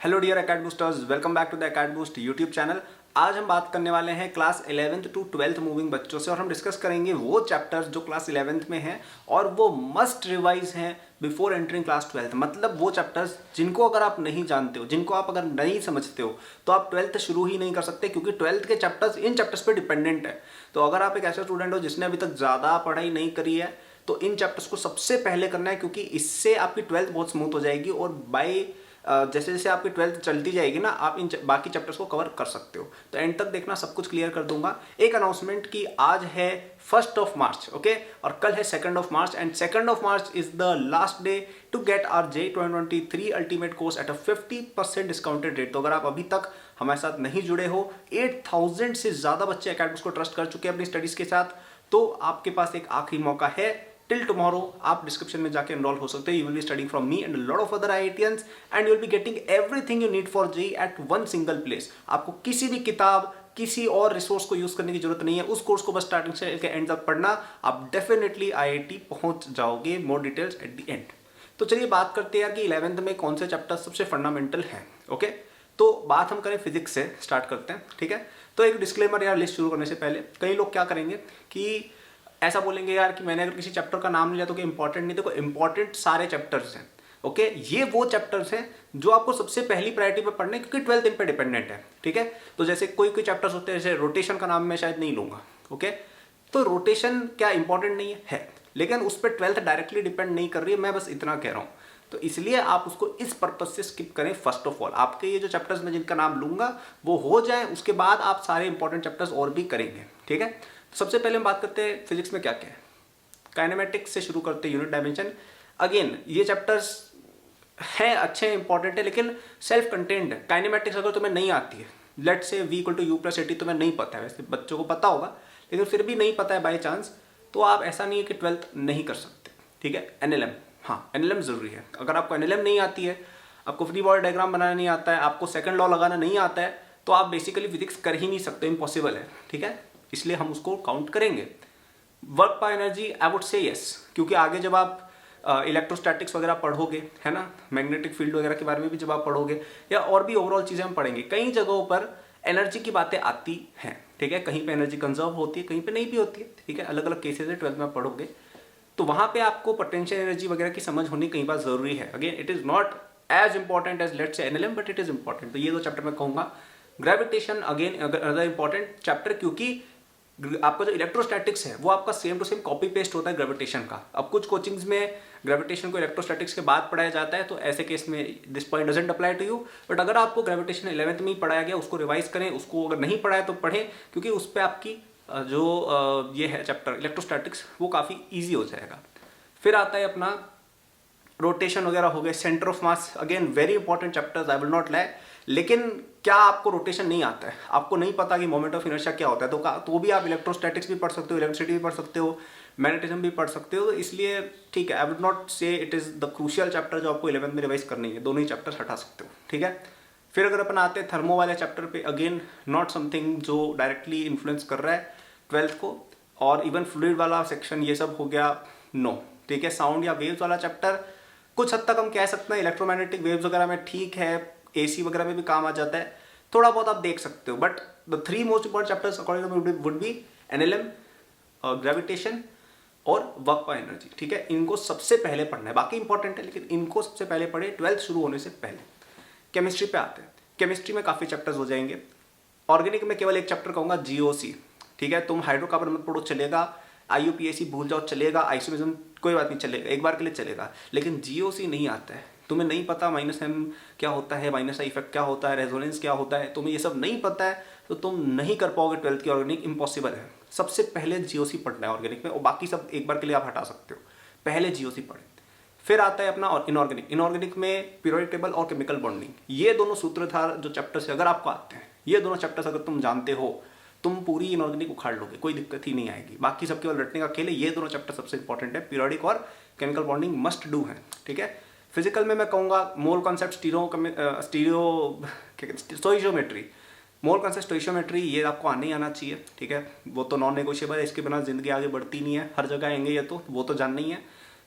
Hello dear Acad Boosters, welcome back to the Acad Boost YouTube channel. आज हम बात करने वाले हैं class 11th to 12th moving बच्चों से और हम डिस्कस करेंगे वो चैप्टर्स जो क्लास 11th में हैं और वो मस्ट रिवाइज हैं बिफोर एंटरिंग क्लास 12th। मतलब वो चैप्टर्स जिनको अगर आप नहीं जानते हो, जिनको आप अगर नहीं समझते हो, तो आप 12th शुरू ही नहीं कर सकते, क्योंकि 12th के चैप्टर्स इन चैप्टर्स पे डिपेंडेंट है। तो अगर आप एक ऐसा स्टूडेंट हो जिसने अभी तक ज़्यादा पढ़ाई नहीं करी है, तो इन चैप्टर्स को सबसे पहले करना है, क्योंकि इससे आपकी 12th बहुत स्मूथ हो जाएगी और बाय जैसे जैसे आपकी 12th चलती जाएगी ना, आप इन बाकी चैप्टर्स को कवर कर सकते हो। तो एंड तक देखना, सब कुछ क्लियर कर दूंगा। एक अनाउंसमेंट की आज है 1st ऑफ मार्च, ओके, और कल है 2nd of March, and 2nd of March is the last day to get our JEE 2023 ultimate course at a 50% discounted rate. तो अगर आप अभी तक हमारे साथ नहीं जुड़े हो, 8000 से ज्यादा बच्चे अकेडमी को ट्रस्ट कर चुके हैं अपनी स्टडीज के साथ, तो आपके पास एक आखिरी मौका है। टिल टुमारो आप डिस्क्रिप्शन में जाके एनरोल हो सकते हो। You will be studying from me and lot of other IITians and you will be getting everything you need for JEE at one single place. आपको किसी भी किताब, किसी और रिसोर्स को यूज करने की जरूरत नहीं है। उस कोर्स को बस स्टार्टिंग से लेकर एंड तक पढ़ना, आप डेफिनेटली IIT पहुंच जाओगे। More details at the end. तो चलिए बात करते हैं यार कि 11th में कौन से चैप्टर सबसे फंडामेंटल हैं। ओके, तो बात हम करें फिजिक्स से स्टार्ट करते हैं, ठीक है। तो एक डिस्क्लेमर यार, लिस्ट शुरू करने से पहले कई लोग क्या करेंगे कि ऐसा बोलेंगे यार कि मैंने अगर किसी चैप्टर का नाम लिया तो कि इंपॉर्टेंट नहीं। देखो, इंपॉर्टेंट सारे चैप्टर्स हैं, ओके। ये वो चैप्टर्स हैं जो आपको सबसे पहली प्रायोरिटी पे पढ़ने, क्योंकि 12th इन पे डिपेंडेंट है, ठीक है। तो जैसे कोई कोई चैप्टर्स होते हैं, जैसे रोटेशन का नाम मैं शायद नहीं लूंगा, ओके। तो रोटेशन क्या इंपॉर्टेंट नहीं है, लेकिन उस पर 12th डायरेक्टली डिपेंड नहीं कर रही है, मैं बस इतना कह रहा हूँ। तो इसलिए आप उसको इस पर्पज से स्किप करें। फर्स्ट ऑफ ऑल आपके ये जो चैप्टर्स में जिनका नाम लूंगा वो हो जाए, उसके बाद आप सारे इंपॉर्टेंट चैप्टर्स और भी करेंगे, ठीक है। तो सबसे पहले हम बात करते हैं फिजिक्स में क्या क्या है। काइनेमेटिक्स से शुरू करते हैं, यूनिट डायमेंशन। अगेन ये चैप्टर्स हैं, अच्छे इंपॉर्टेंट है, लेकिन सेल्फ कंटेंड है। काइनेमेटिक्स अगर तुम्हें नहीं आती है, लेट से V = U+80 तुम्हें नहीं पता है, वैसे बच्चों को पता होगा, लेकिन फिर भी नहीं पता है बाई चांस, तो आप ऐसा नहीं है कि 12th नहीं कर सकते, ठीक है। NLM, हाँ NLM जरूरी है। अगर आपको NLM नहीं आती है, आपको फ्री बॉडी डायग्राम बनाना नहीं आता है, आपको सेकंड लॉ लगाना नहीं आता है, तो आप बेसिकली फिजिक्स कर ही नहीं सकते, इम्पॉसिबल है, ठीक है। इसलिए हम उसको काउंट करेंगे। वर्क पर energy I would say yes, क्योंकि आगे जब आप इलेक्ट्रोस्टैटिक्स वगैरह पढ़ोगे, है ना, मैग्नेटिक फील्ड वगैरह के बारे में भी जब आप पढ़ोगे, या और भी ओवरऑल चीज़ें हम पढ़ेंगे, कई जगहों पर एनर्जी की बातें आती हैं, ठीक है। कहीं पे एनर्जी कंजर्व होती है, कहीं पे नहीं भी होती है, ठीक है। अलग अलग केसेस है, 12th में पढ़ोगे, तो वहाँ पे आपको पोटेंशियल एनर्जी वगैरह की समझ होनी कई बार जरूरी है। Again it is not as important as let's say NLM, but it is important. तो ये दो चैप्टर मैं कहूँगा। Gravitation again other important chapter, क्योंकि आपका जो इलेक्ट्रोस्टैटिक्स है वो आपका same to same copy paste होता है ग्रेविटेशन का। अब कुछ कोचिंग्स में ग्रेविटेशन को इलेक्ट्रोस्टैटिक्स के बाद पढ़ाया जाता है, तो ऐसे केस में this point doesn't apply to you. But अगर आपको ग्रेविटेशन 11th में ही पढ़ाया गया, उसको रिवाइज करें, उसको अगर नहीं पढ़ाया तो पढ़ें, क्योंकि उस पर आपकी जो ये है चैप्टर इलेक्ट्रोस्टैटिक्स, वो काफ़ी ईजी हो जाएगा। फिर आता है अपना रोटेशन वगैरह हो गए, centre of mass, again very important chapters, I will not lie. लेकिन क्या आपको रोटेशन नहीं आता है, आपको नहीं पता कि मोमेंट ऑफ इनर्शिया क्या होता है, तो भी आप इलेक्ट्रोस्टैटिक्स भी पढ़ सकते हो, इलेक्ट्रिसिटी भी पढ़ सकते हो, मैग्नेटिज्म भी पढ़ सकते हो। तो इसलिए ठीक है, आई वुड नॉट से it is the crucial chapter जो आपको 11th में रिवाइज करनी है। दोनों ही चैप्टर्स हटा सकते हो, ठीक है। फिर अगर अपन आते हैं थर्मो वाले चैप्टर पे, अगेन नॉट समथिंग जो डायरेक्टली इन्फ्लुएंस कर रहा है 12th को, और इवन फ्लूइड वाला सेक्शन ये सब हो गया, नो, ठीक है। साउंड या वेव्स वाला चैप्टर कुछ हद तक हम कह सकते हैं इलेक्ट्रोमैग्नेटिक वेव्स वगैरह में ठीक है, AC वगैरह में भी काम आ जाता है, थोड़ा बहुत आप देख सकते हो। But the 3 most important chapters according to me would be NLM, gravitation और वर्क पर एनर्जी, ठीक है। इनको सबसे पहले पढ़ना है, बाकी इंपॉर्टेंट है लेकिन इनको सबसे पहले पढ़े 12th शुरू होने से पहले। केमिस्ट्री पे आते हैं। केमिस्ट्री में काफ़ी चैप्टर्स हो जाएंगे। ऑर्गेनिक में केवल एक चैप्टर कहूँगा, GOC, ठीक है। तुम हाइड्रोकार्बन मत पढ़ो, चलेगा। IUPAC भूल जाओ, चलेगा। आइसोमेरिज्म कोई बात नहीं, चलेगा, एक बार के लिए चलेगा। लेकिन GOC नहीं आता है, तुम्हें नहीं पता -M क्या होता है, -I इफेक्ट क्या होता है, रेजोनेंस क्या होता है, तुम्हें ये सब नहीं पता है, तो तुम नहीं कर पाओगे 12th की ऑर्गेनिक, इम्पॉसिबल है। सबसे पहले GOC पढ़ना है ऑर्गेनिक में, और बाकी सब एक बार के लिए आप हटा सकते हो, पहले GOC पढ़ें। फिर आता है अपना इनऑर्गेनिक। इनऑर्गेनिक में पीरियोडिक टेबल और केमिकल बॉन्डिंग, ये दोनों सूत्रधार जो चैप्टर्स अगर आपको आते हैं, ये दोनों चैप्टर्स अगर तुम जानते हो, तुम पूरी इनऑर्गेनिक उखाड़ लोगे, कोई दिक्कत ही नहीं आएगी। बाकी सब केवल रटने का खेल है। ये दोनों चैप्टर सबसे इंपॉर्टेंट है, पीरियोडिक और केमिकल बॉन्डिंग मस्ट डू है, ठीक है। फिजिकल में मैं कहूँगा mole concept, stoichiometry, mole concept, stoichiometry, ये आपको आने ही आना चाहिए, ठीक है। वो तो नॉन नेगोशिएबल है, इसके बिना जिंदगी आगे बढ़ती नहीं है, हर जगह आएंगे ये तो, वो तो जानना ही है।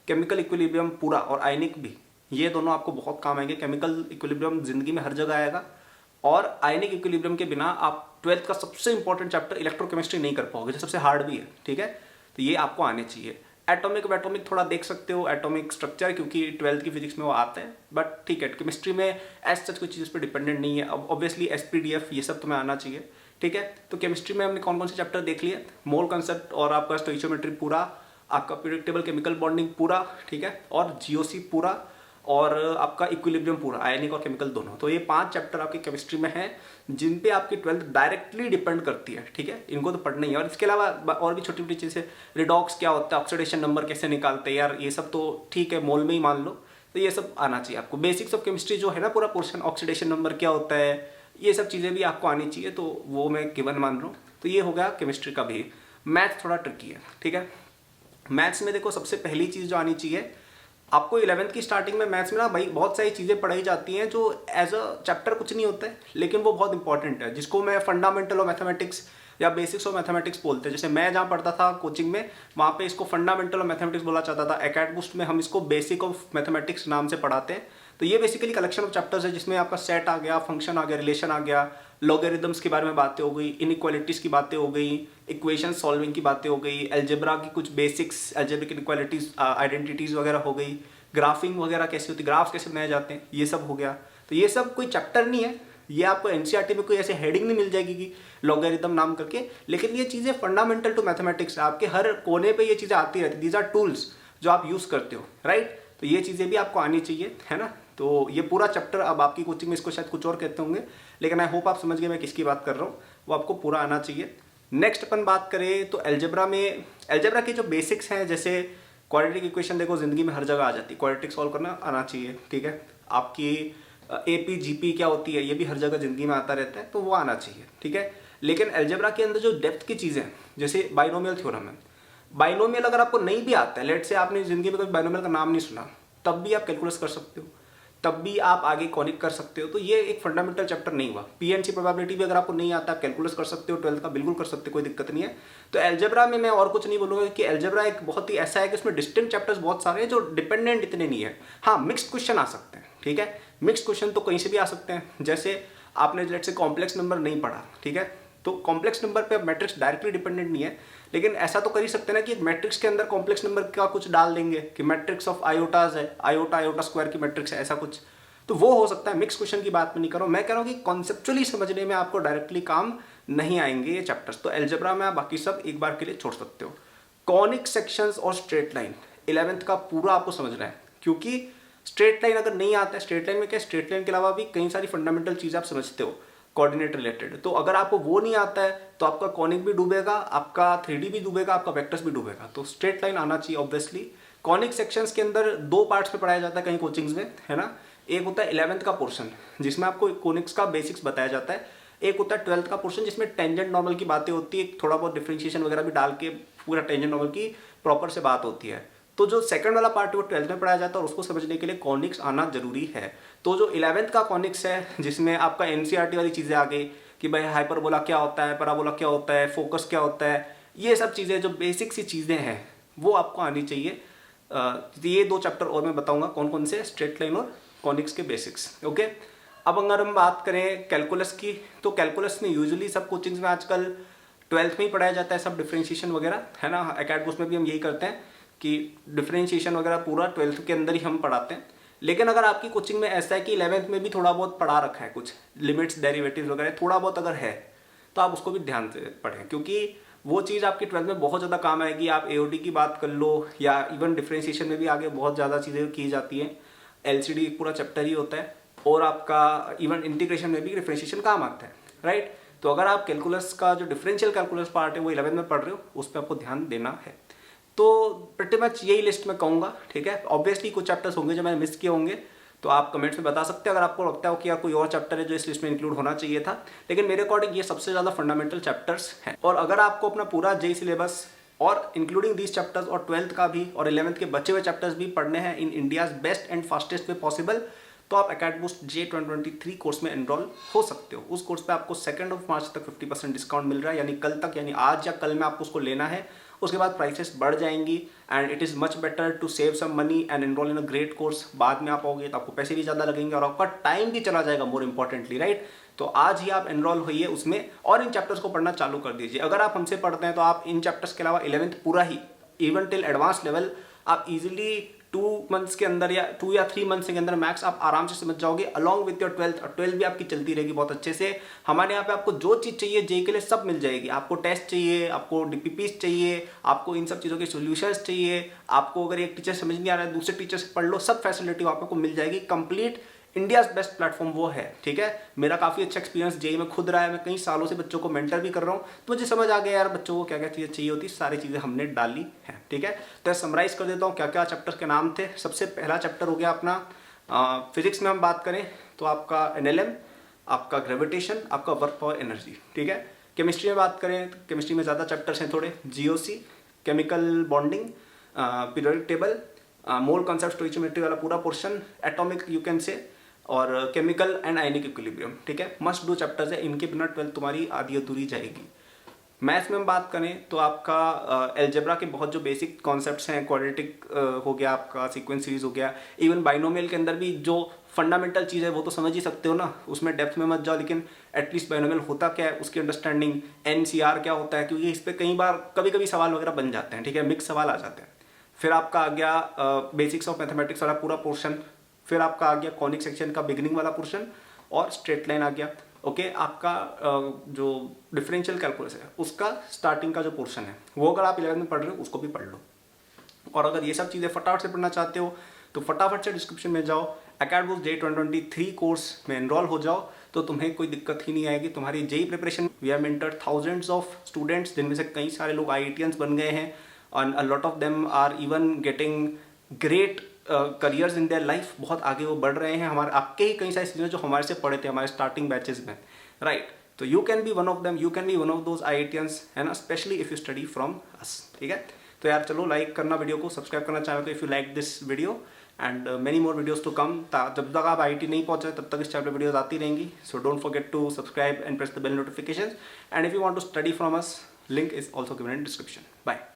केमिकल इक्विलिब्रियम पूरा, और आयनिक भी, ये दोनों आपको बहुत काम आएंगे। केमिकल इक्विलिब्रियम जिंदगी में हर जगह आएगा, और आयनिक इक्विलिब्रियम के बिना आप 12th का सबसे इंपॉर्टेंट चैप्टर इलेक्ट्रोकेमिस्ट्री नहीं कर पाओगे, जो सबसे हार्ड भी है, ठीक है। तो ये आपको आने चाहिए। एटॉमिक थोड़ा देख सकते हो, एटॉमिक स्ट्रक्चर, क्योंकि 12th की फिजिक्स में वो आता है, बट ठीक है। केमिस्ट्री में एज सच कोई चीज़ पर डिपेंडेंट नहीं है। अब ऑब्वियसली SPDF ये सब तुम्हें आना चाहिए, ठीक है। तो केमिस्ट्री में हमने कौन कौन से चैप्टर देख लिए, मोल कंसेप्ट और आपका स्टोइचियोमेट्री पूरा, आपका प्रेडिक्टेबल केमिकल बॉन्डिंग पूरा, ठीक है, और GOC पूरा, और आपका इक्विलिब्रियम पूरा, आयनिक और केमिकल दोनों। तो ये 5 चैप्टर आपकी केमिस्ट्री में हैं, जिन पे आपकी 12th डायरेक्टली डिपेंड करती है, ठीक है। इनको तो पढ़ना ही है। और इसके अलावा और भी छोटी छोटी चीज़ें, रिडॉक्स क्या होता है, ऑक्सीडेशन नंबर कैसे निकालते हैं यार, ये सब तो ठीक है, मोल में ही मान लो। तो ये सब आना चाहिए आपको। बेसिक्स ऑफ केमिस्ट्री जो है ना पूरा पोर्शन, ऑक्सीडेशन नंबर क्या होता है, ये सब चीज़ें भी आपको आनी चाहिए, तो वो मैं गिवन मान रहा हूँ। तो ये हो गया केमिस्ट्री का भी। मैथ्स थोड़ा ट्रिकी है, ठीक है। मैथ्स में देखो सबसे पहली चीज़ जो आनी चाहिए आपको, 11th की स्टार्टिंग में मैथ्स में ना भाई बहुत सारी चीज़ें पढ़ाई जाती हैं जो एज अ चैप्टर कुछ नहीं होता है, लेकिन वो बहुत इंपॉर्टेंट है, जिसको मैं फंडामेंटल ऑफ मैथमेटिक्स या बेसिक्स ऑफ मैथमेटिक्स बोलते हैं। जैसे मैं जहाँ पढ़ता था कोचिंग में, वहाँ पे इसको फंडामेंटल ऑफ मैथमेटिक्स बोला जाता था। एकेडबूस्ट में हम इसको बेसिक ऑफ मैथमेटिक्स नाम से पढ़ाते हैं। तो ये बेसिकली कलेक्शन ऑफ चैप्टर्स है, जिसमें आपका सेट आ गया, फंक्शन आ गया, रिलेशन आ गया, लॉगरिदम्स के बारे में बातें हो गई, इनइक्वालिटीज़ की बातें हो गई, इक्वेशन सॉल्विंग की बातें हो गई, अलजेब्रा की कुछ बेसिक्स, अलजेब्रिक इनइक्वालिटीज़, आइडेंटिटीज़ वगैरह हो गई, ग्राफिंग वगैरह कैसे होती है, ग्राफ्स कैसे बनाए जाते हैं, ये सब हो गया। तो ये सब कोई चैप्टर नहीं है, ये आपको NCERT में कोई ऐसे हेडिंग नहीं मिल जाएगी कि लॉगरिदम नाम करके, लेकिन ये चीज़ें फंडामेंटल टू मैथमेटिक्स, आपके हर कोने पे ये चीज़ें आती रहती है। दीज आर टूल्स जो आप यूज़ करते हो, राइट। तो ये चीज़ें भी आपको आनी चाहिए, है ना। तो ये पूरा चैप्टर, अब आपकी कोचिंग में इसको शायद कुछ और कहते होंगे, लेकिन आई होप आप समझ गए मैं किसकी बात कर रहा हूँ, वो आपको पूरा आना चाहिए। नेक्स्ट अपन बात करें तो अलजेब्रा में, अलजेब्रा के जो बेसिक्स हैं, जैसे क्वाड्रेटिक इक्वेशन देखो जिंदगी में हर जगह आ जाती है, क्वाड्रेटिक सॉल्व करना आना चाहिए, ठीक है। आपकी AP GP क्या होती है, ये भी हर जगह जिंदगी में आता रहता है, तो वो आना चाहिए, ठीक है। लेकिन अलजेब्रा के अंदर जो डेप्थ की चीज़ें हैं, जैसे बाइनोमियल थ्योरम है, बाइनोमियल अगर आपको नहीं भी आता है, लेट से आपने जिंदगी में कभी बाइनोमियल का नाम नहीं सुना, तब भी आप कैलकुलस कर सकते हो, तब भी आप आगे कॉनिक कर सकते हो। तो ये एक फंडामेंटल चैप्टर नहीं हुआ। PNC प्रोबेबिलिटी भी अगर आपको नहीं आता, आप कैलकुलस कर सकते हो, 12th का बिल्कुल कर सकते हो, कोई दिक्कत नहीं है। तो अलजेब्रा में मैं और कुछ नहीं बोलूँगा कि अलजेब्रा एक बहुत ही ऐसा है कि उसमें डिस्टिंक्ट चैप्टर्स बहुत सारे हैं जो डिपेंडेंट इतने नहीं है। हाँ, मिक्स्ड क्वेश्चन आ सकते हैं, ठीक है। मिक्स्ड क्वेश्चन तो कहीं से भी आ सकते हैं। जैसे आपने लेट से कॉम्प्लेक्स नंबर नहीं पढ़ा, ठीक है, तो कॉम्प्लेक्स नंबर पे मैट्रिक्स डायरेक्टली डिपेंडेंट नहीं है, लेकिन ऐसा तो कर ही सकते हैं ना कि मैट्रिक्स के अंदर कॉम्प्लेक्स नंबर का कुछ डाल देंगे कि मैट्रिक्स ऑफ आयोटाज है, आयोटा स्क्वायर की मैट्रिक्स है, ऐसा कुछ, तो वो हो सकता है। मिक्स क्वेश्चन की बात मैं नहीं कर रहा हूँ, मैं कह रहा हूँ कि कॉन्सेप्चुअली समझने में आपको डायरेक्टली काम नहीं आएंगे ये चैप्टर्स। तो अलजेब्रा में आप बाकी सब एक बार के लिए छोड़ सकते हो। कॉनिक सेक्शंस और स्ट्रेट लाइन 11th का पूरा आपको समझना है, क्योंकि स्ट्रेट लाइन अगर नहीं आता है, स्ट्रेट लाइन में क्या, स्ट्रेट लाइन के अलावा भी कई सारी फंडामेंटल चीज़ें आप समझते हो कोऑर्डिनेट रिलेटेड, तो अगर आपको वो नहीं आता है तो आपका कॉनिक भी डूबेगा, आपका 3D भी डूबेगा, आपका वेक्टर्स भी डूबेगा। तो स्ट्रेट लाइन आना चाहिए ऑब्वियसली। कॉनिक सेक्शंस के अंदर 2 पार्ट्स में पढ़ाया जाता है कहीं कोचिंग्स में, है ना। एक होता है 11th का पोर्शन, जिसमें आपको कॉनिक्स का बेसिक्स बताया जाता है। एक होता है 12th का पोर्शन, जिसमें टेंजेंट नॉर्मल की बातें होती है, थोड़ा बहुत डिफरेंशिएशन वगैरह भी डाल के पूरा टेंजेंट नॉर्मल की प्रॉपर से बात होती है। तो जो सेकंड वाला पार्ट है वो 12th में पढ़ाया जाता है, और उसको समझने के लिए कॉनिक्स आना जरूरी है। तो जो 11th का कॉनिक्स है, जिसमें आपका NCERT वाली चीज़ें आ गई कि भाई हाइपरबोला क्या होता है, पैराबोला क्या होता है, फोकस क्या होता है, ये सब चीज़ें जो बेसिक सी चीज़ें हैं वो आपको आनी चाहिए। ये 2 चैप्टर और मैं बताऊंगा कौन कौन से, स्ट्रेट लाइन और कॉनिक्स के बेसिक्स, ओके। अब अगर हम बात करें कैलकुलस की, तो कैलकुलस में यूजुअली सब कोचिंग्स में आजकल 12th में ही पढ़ाया जाता है, सब डिफरेंशिएशन वगैरह, है ना। एकेडबूस्ट में भी हम यही करते हैं कि डिफरेंशिएशन वगैरह पूरा 12th के अंदर ही हम पढ़ाते हैं। लेकिन अगर आपकी कोचिंग में ऐसा है कि 11th में भी थोड़ा बहुत पढ़ा रखा है, कुछ लिमिट्स, डेरिवेटिव्स वगैरह थोड़ा बहुत अगर है, तो आप उसको भी ध्यान से पढ़ें, क्योंकि वो चीज़ आपकी 12th में बहुत ज़्यादा काम आएगी। आप AOD की बात कर लो, या इवन डिफरेंशिएशन में भी आगे बहुत ज़्यादा चीज़ें की जाती हैं। LCD पूरा चैप्टर ही होता है, और आपका इवन इंटीग्रेशन में भी डिफरेंशिएशन काम आता है, राइट। तो अगर आप कैलकुलस का जो डिफरेंशियल कैलकुलस पार्ट है वो 11th में पढ़ रहे हो, उस पर आपको ध्यान देना है। तो प्रीटी मच यही लिस्ट में कहूँगा, ठीक है। ऑब्वियसली कुछ चैप्टर्स होंगे जो मैंने मिस किए होंगे, तो आप कमेंट्स में बता सकते हैं अगर आपको लगता है कि यार कोई और चैप्टर है जो इस लिस्ट में इंक्लूड होना चाहिए था। लेकिन मेरे अकॉर्डिंग ये सबसे ज़्यादा फंडामेंटल चैप्टर्स हैं। और अगर आपको अपना पूरा JEE सिलेबस और इंक्लूडिंग दीज चैप्टर्स और 12th का भी और 11th के बचे हुए चैप्टर्स भी पढ़ने हैं in India's best and fastest way possible, तो आप अकेडबूस्ट J2023 कोर्स में एनरोल हो सकते हो। उस कोर्स पे आपको 2 मार्च तक 50% डिस्काउंट मिल रहा है, यानी कल तक, यानी आज या कल में आपको उसको लेना है। उसके बाद प्राइसेस बढ़ जाएंगी and it is much better to save some money and enrol in a great course. बाद में आप आओगे तो आपको पैसे भी ज़्यादा लगेंगे और आपका टाइम भी चला जाएगा, मोर इंपॉर्टेंटली, राइट। तो आज ही आप एनरोल होइए उसमें और इन चैप्टर्स को पढ़ना चालू कर दीजिए। अगर आप हमसे पढ़ते हैं तो आप इन चैप्टर्स के अलावा 11th पूरा ही, इवन टिल एडवांस लेवल, आप इजीली 2 मंथ्स के अंदर या 2 या 3 मंथ्स के अंदर मैक्स आप आराम से समझ जाओगे, अलॉन्ग विथ योर 12th। और 12th भी आपकी चलती रहेगी बहुत अच्छे से। हमारे यहाँ पे आपको जो चीज़ चाहिए जेई के लिए सब मिल जाएगी। आपको टेस्ट चाहिए, आपको डीपीपीस चाहिए, आपको इन सब चीज़ों के सॉल्यूशंस चाहिए, आपको अगर एक टीचर समझ नहीं आ रहा है दूसरे टीचर से पढ़ लो, सब फैसिलिटी आपको मिल जाएगी। कंप्लीट इंडियाज बेस्ट प्लेटफॉर्म वो है, ठीक है। मेरा काफ़ी अच्छा एक्सपीरियंस जेई में खुद रहा है, मैं कई सालों से बच्चों को मेंटर भी कर रहा हूँ, तो मुझे समझ आ गया यार बच्चों को क्या क्या चीज़ें चाहिए होती, सारी चीज़ें हमने डाली हैं, ठीक है। तो समराइज कर देता हूँ क्या क्या चैप्टर के नाम थे। सबसे पहला चैप्टर हो गया अपना फिजिक्स में हम बात करें तो आपका एनएलएम, आपका ग्रेविटेशन, आपका वर्क पावर एनर्जी, ठीक है। केमिस्ट्री में बात करें तो केमिस्ट्री में ज़्यादा चैप्टर्स हैं थोड़े, GOC, chemical bonding, periodic table, mole concept, stoichiometry वाला पूरा portion, atomic you can say, और केमिकल एंड आयनिक इक्विलिब्रियम, ठीक है। मस्ट डू चैप्टर्स है, इनके बिना 12th तुम्हारी आधी अधूरी जाएगी। मैथ्स में हम बात करें तो आपका एलजेब्रा के बहुत जो बेसिक कॉन्सेप्ट्स हैं, क्वाड्रेटिक हो गया, आपका सीक्वेंस सीरीज हो गया, इवन बाइनोमियल के अंदर भी जो फंडामेंटल चीज़ है वो तो समझ ही सकते हो ना, उसमें डेप्थ में मत जाओ, लेकिन एटलीस्ट बाइनोमियल होता क्या है उसकी अंडरस्टैंडिंग, एनसीआर क्या होता है, क्योंकि इस पर कई बार कभी कभी सवाल वगैरह बन जाते हैं, ठीक है, मिक्स सवाल आ जाते हैं। फिर आपका आ गया बेसिक्स ऑफ मैथमेटिक्स वाला पूरा पोर्शन। फिर आपका आ गया कॉनिक सेक्शन का बिगिनिंग वाला पोर्शन और स्ट्रेट लाइन आ गया, ओके। आपका जो डिफरेंशियल कैलकुलस है उसका स्टार्टिंग का जो पोर्शन है वो अगर आप 11th में पढ़ रहे हो उसको भी पढ़ लो। और अगर ये सब चीज़ें फटाफट से पढ़ना चाहते हो तो फटाफट से डिस्क्रिप्शन में जाओ, अकेडबूस्ट J2023 कोर्स में एनरोल हो जाओ, तो तुम्हें कोई दिक्कत ही नहीं आएगी तुम्हारी JEE preparation. We have mentored thousands of students, जिनमें से कई सारे लोग IITians बन गए हैं और a lot of them are even getting great careers in their life, बहुत आगे वो बढ़ रहे हैं। हमारे आपके ही कई सारे स्टूडेंट जो हमारे से पढ़े थे हमारे स्टार्टिंग बैचेस में, राइट। तो you can be one of them, you can be one of those IITians, है ना, specially if you study from अस, ठीक है। तो यार चलो लाइक करना वीडियो को, सब्सक्राइब करना चाहो तो if you like this video, and many more videos to come. जब तक आप IIT नहीं पहुंचे तब तक इस चैनल पे वीडियोस आती रहेंगी। So don't forget to subscribe and press the bell notifications, and if you want to study from us, link is also given in description. Bye.